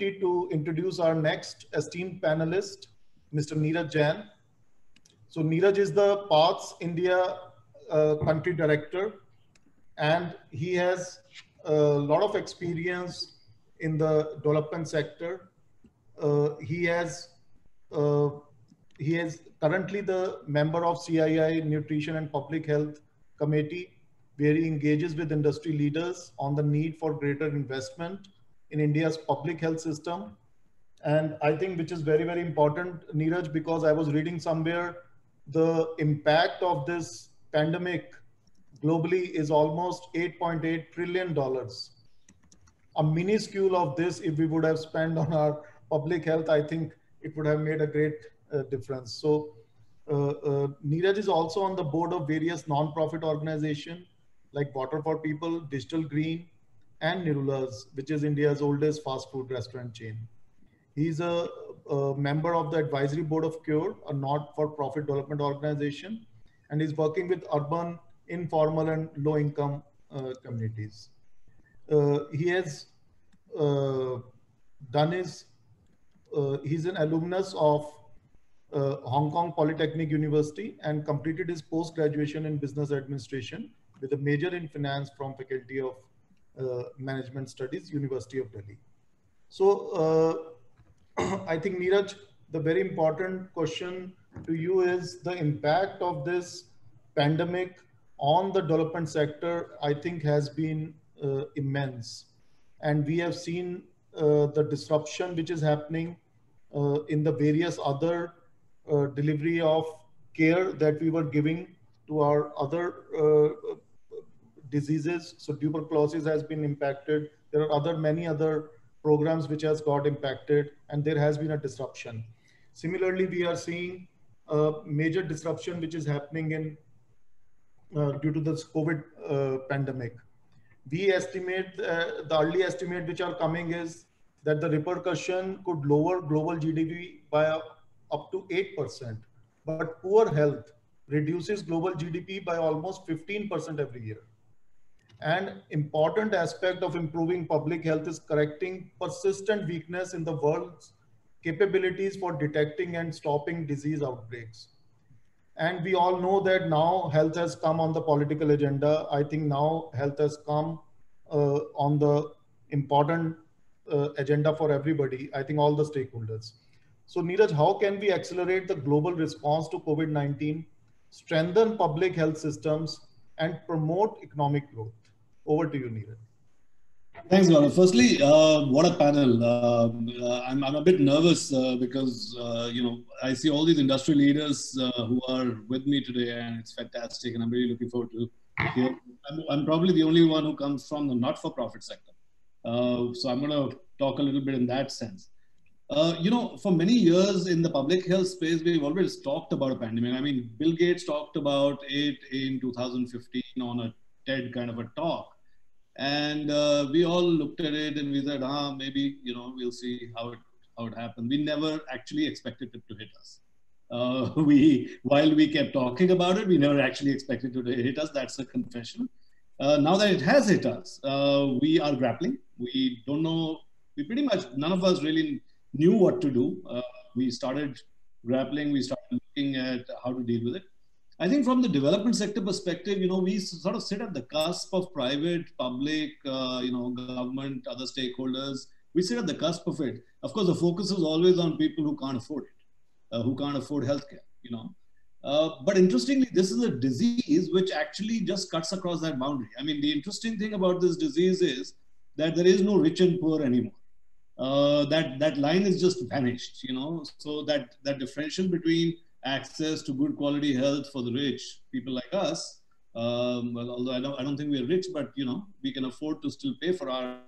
opportunity to introduce our next esteemed panelist, Mr. Neeraj Jain. So Neeraj is the PATHS India country director, and he has a lot of experience in the development sector. He has currently the member of CII Nutrition and Public Health Committee, where he engages with industry leaders on the need for greater investment in India's public health system. And I think which is very, very important, Neeraj, because I was reading somewhere the impact of this pandemic globally is almost $8.8 trillion. A minuscule of this, if we would have spent on our public health, I think it would have made a great difference. So Neeraj is also on the board of various non-profit organizations like Water for People, Digital Green, and Nirula's, which is India's oldest fast food restaurant chain. He's a member of the advisory board of CURE, a not-for-profit development organization, and he's working with urban, informal, and low-income communities. He has he's an alumnus of Hong Kong Polytechnic University and completed his post-graduation in business administration with a major in finance from Faculty of Management Studies, University of Delhi. So I think, Neeraj, the very important question to you is the impact of this pandemic on the development sector, I think has been immense. And we have seen the disruption which is happening in the various other delivery of care that we were giving to our other diseases. So tuberculosis has been impacted. There are many other programs which has got impacted, and there has been a disruption. Similarly, we are seeing a major disruption which is happening in due to this COVID pandemic. We estimate, the early estimate which are coming is that the repercussion could lower global GDP by up to 8%, but poor health reduces global GDP by almost 15% every year. And important aspect of improving public health is correcting persistent weakness in the world's capabilities for detecting and stopping disease outbreaks. And we all know that now health has come on the political agenda. I think now health has come on the important agenda for everybody, I think all the stakeholders. So Neeraj, how can we accelerate the global response to COVID-19, strengthen public health systems, and promote economic growth? Over to you, Neeraj. Thanks, Gaurav. Firstly, what a panel. I'm a bit nervous because, I see all these industry leaders who are with me today, and it's fantastic, and I'm really looking forward to hear. I'm probably the only one who comes from the not-for-profit sector. So I'm going to talk a little bit in that sense. For many years in the public health space, we've always talked about a pandemic. I mean, Bill Gates talked about it in 2015 on a TED kind of a talk. And we all looked at it and we said, maybe, we'll see how it happened. We never actually expected it to hit us. While we kept talking about it, we never actually expected it to hit us. That's a confession. Now that it has hit us, we are grappling. We don't know, none of us really knew what to do. We started grappling, we started looking at how to deal with it. I think from the development sector perspective, we sort of sit at the cusp of private, public, government, other stakeholders. We sit at the cusp of it. Of course, the focus is always on people who can't afford it, who can't afford healthcare, But interestingly, this is a disease which actually just cuts across that boundary. I mean, the interesting thing about this disease is that there is no rich and poor anymore. That line is just vanished, So that differential between access to good quality health for the rich people like us, although I don't think we're rich, but we can afford to still pay for our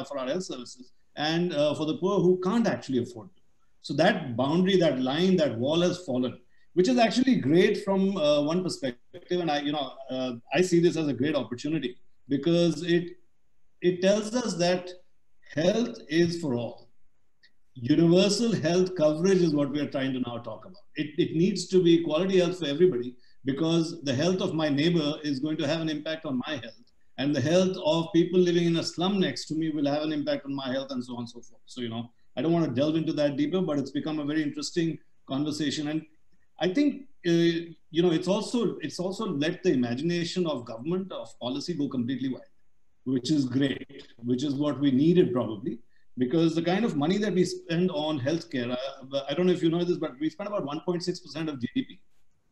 for our health services, and for the poor who can't actually afford to. So that boundary, that line, that wall has fallen, which is actually great from one perspective, and I see this as a great opportunity because it tells us that health is for all. Universal health coverage is what we are trying to now talk about. It needs to be quality health for everybody because the health of my neighbor is going to have an impact on my health. and the health of people living in a slum next to me will have an impact on my health, and so on and so forth. So, I don't want to delve into that deeper, but it's become a very interesting conversation. And I think, it's also let the imagination of government, of policy, go completely wild, which is great, which is what we needed probably, because the kind of money that we spend on healthcare, I don't know if you know this, but we spend about 1.6% of GDP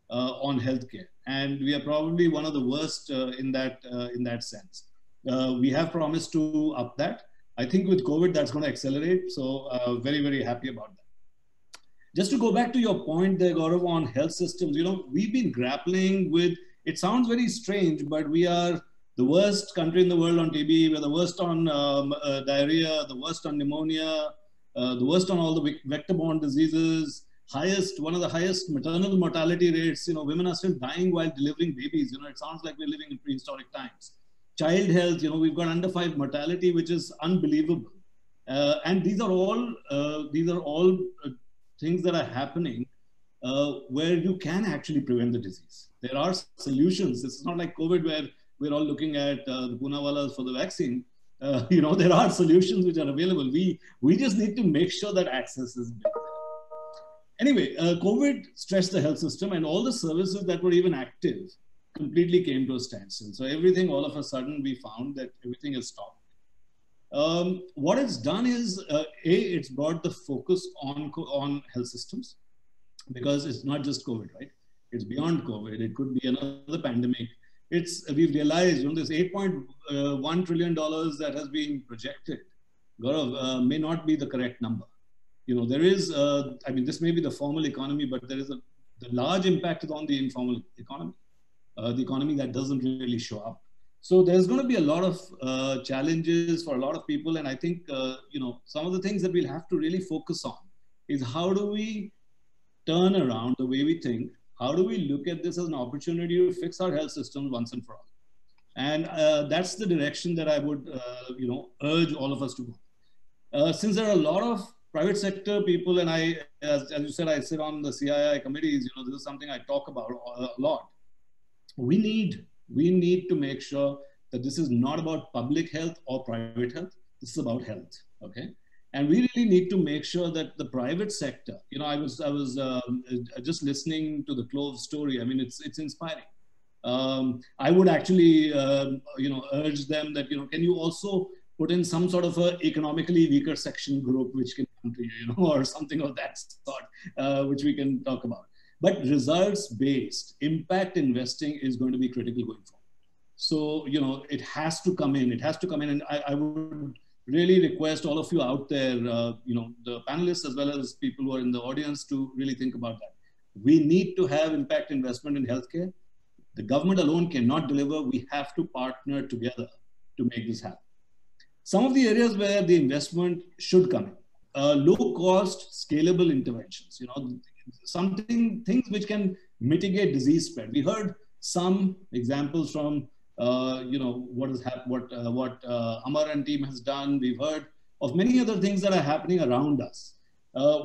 on healthcare, and we are probably one of the worst in that sense. We have promised to up that. I think with COVID, that's going to accelerate. So very, very happy about that. Just to go back to your point there, Gaurav, on health systems, we've been grappling with, it sounds very strange, but we are the worst country in the world on TB, we're the worst on diarrhea, the worst on pneumonia, the worst on all the vector-borne diseases, one of the highest maternal mortality rates. Women are still dying while delivering babies. It sounds like we're living in prehistoric times. Child health, we've got under 5 mortality, which is unbelievable. And these are all things that are happening where you can actually prevent the disease. There are solutions. This is not like COVID where we're all looking at the Poonawallas for the vaccine. There are solutions which are available. We just need to make sure that access is built. Anyway, COVID stressed the health system, and all the services that were even active completely came to a standstill. So everything, all of a sudden, we found that everything has stopped. What it's done is, it's brought the focus on health systems, because it's not just COVID, right? It's beyond COVID. It could be another pandemic. We've realized, this $8.1 trillion that has been projected, Gaurav, may not be the correct number. There is, this may be the formal economy, but there is the large impact is on the informal economy, the economy that doesn't really show up. So there's going to be a lot of challenges for a lot of people. And I think, some of the things that we'll have to really focus on is how do we turn around the way we think? How do we look at this as an opportunity to fix our health systems once and for all? And that's the direction that I would, urge all of us to go. Since there are a lot of private sector people, and as you said, I sit on the CII committees, this is something I talk about a lot. We need to make sure that this is not about public health or private health. This is about health, okay? And we really need to make sure that the private sector, I was just listening to the Clove story. It's inspiring. I would actually, urge them that, can you also put in some sort of a economically weaker section group which can come to you, or something of that sort, which we can talk about. But results-based impact investing is going to be critical going forward. So, it has to come in. It has to come in. And I would really request all of you out there, the panelists as well as people who are in the audience, to really think about that. We need to have impact investment in healthcare. The government alone cannot deliver. We have to partner together to make this happen. Some of the areas where the investment should come in, low-cost, scalable interventions. Things which can mitigate disease spread. We heard some examples from, what Amar and team has done. We've heard of many other things that are happening around us.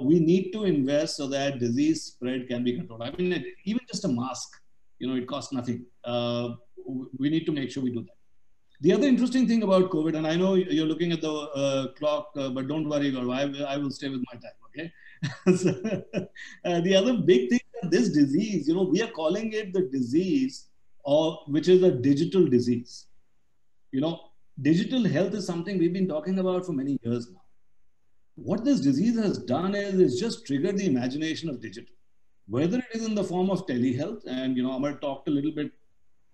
We need to invest so that disease spread can be controlled. Even just a mask, it costs nothing. We need to make sure we do that. The other interesting thing about COVID, and I know you're looking at the clock, but don't worry, Gaurav, I will stay with my time, okay? The other big thing that this disease, we are calling it the disease, which is a digital disease. Digital health is something we've been talking about for many years now. What this disease has done is just triggered the imagination of digital. Whether it is in the form of telehealth, and Amar talked a little bit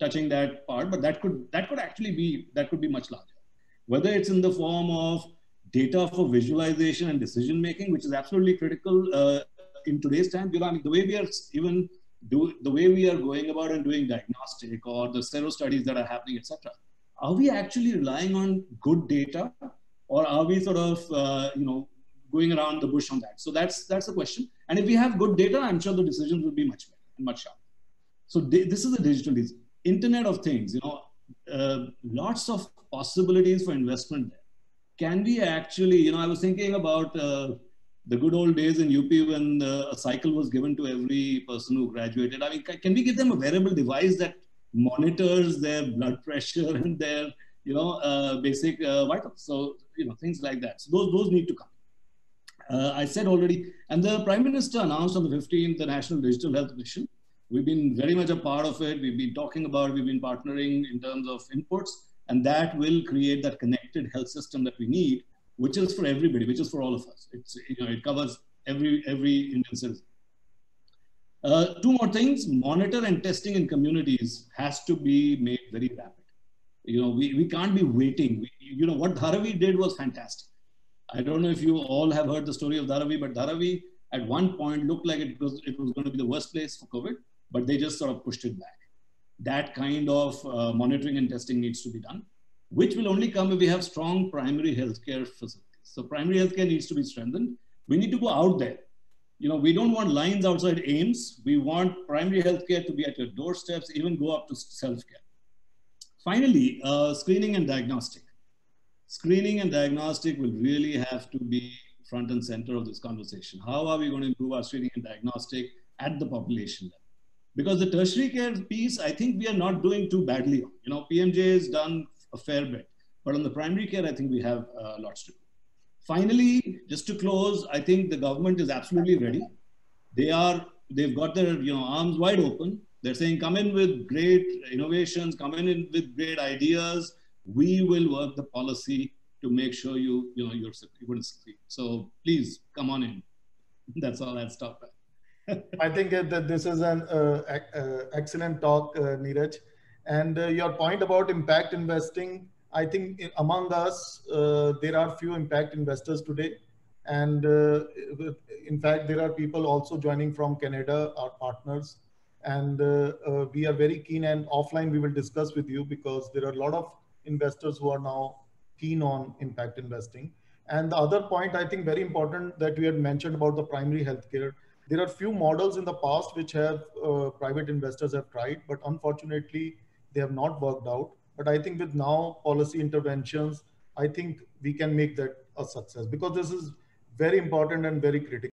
touching that part, but that could be much larger. Whether it's in the form of data for visualization and decision making, which is absolutely critical in today's time. The way we are going about and doing diagnostic, or the sero studies that are happening, etc. Are we actually relying on good data, or are we sort of going around the bush on that? So that's the question. And if we have good data, I'm sure the decisions will be much better and much sharper. So this is a digital disease. Internet of Things, lots of possibilities for investment there. Can we actually, I was thinking about the good old days in UP when a cycle was given to every person who graduated. Can we give them a wearable device that monitors their blood pressure and their, basic vitals. So, things like that. So those need to come. I said already, and the Prime Minister announced on the 15th the National Digital Health Mission. We've been very much a part of it. We've been talking about it. We've been partnering in terms of inputs, and that will create that connected health system that we need, which is for everybody, which is for all of us. It covers every Indian citizen. Two more things: monitor and testing in communities has to be made very rapid. We can't be waiting. What Dharavi did was fantastic. I don't know if you all have heard the story of Dharavi, but Dharavi at one point looked like it was going to be the worst place for COVID, but they just sort of pushed it back. That kind of monitoring and testing needs to be done, which will only come if we have strong primary healthcare facilities. So primary healthcare needs to be strengthened. We need to go out there. We don't want lines outside AIIMS. We want primary healthcare to be at your doorsteps, even go up to self-care. Finally, screening and diagnostic. Screening and diagnostic will really have to be front and center of this conversation. How are we going to improve our screening and diagnostic at the population level? Because the tertiary care piece, I think we are not doing too badly on. PMJ has done a fair bit, but on the primary care, I think we have lots to do. Finally, just to close, I think the government is absolutely ready. They've got their arms wide open. They're saying, come in with great innovations, come in with great ideas. We will work the policy to make sure you're going to succeed. So please come on in. That's all. I'll stop there. I think that this is an excellent talk, Neeraj. And your point about impact investing, I think among us, there are few impact investors today. And in fact, there are people also joining from Canada, our partners. And we are very keen, and offline we will discuss with you, because there are a lot of investors who are now keen on impact investing. And the other point, I think very important, that we had mentioned about the primary healthcare. There are few models in the past which have private investors have tried, but unfortunately they have not worked out. But I think with now policy interventions, I think we can make that a success, because this is very important and very critical.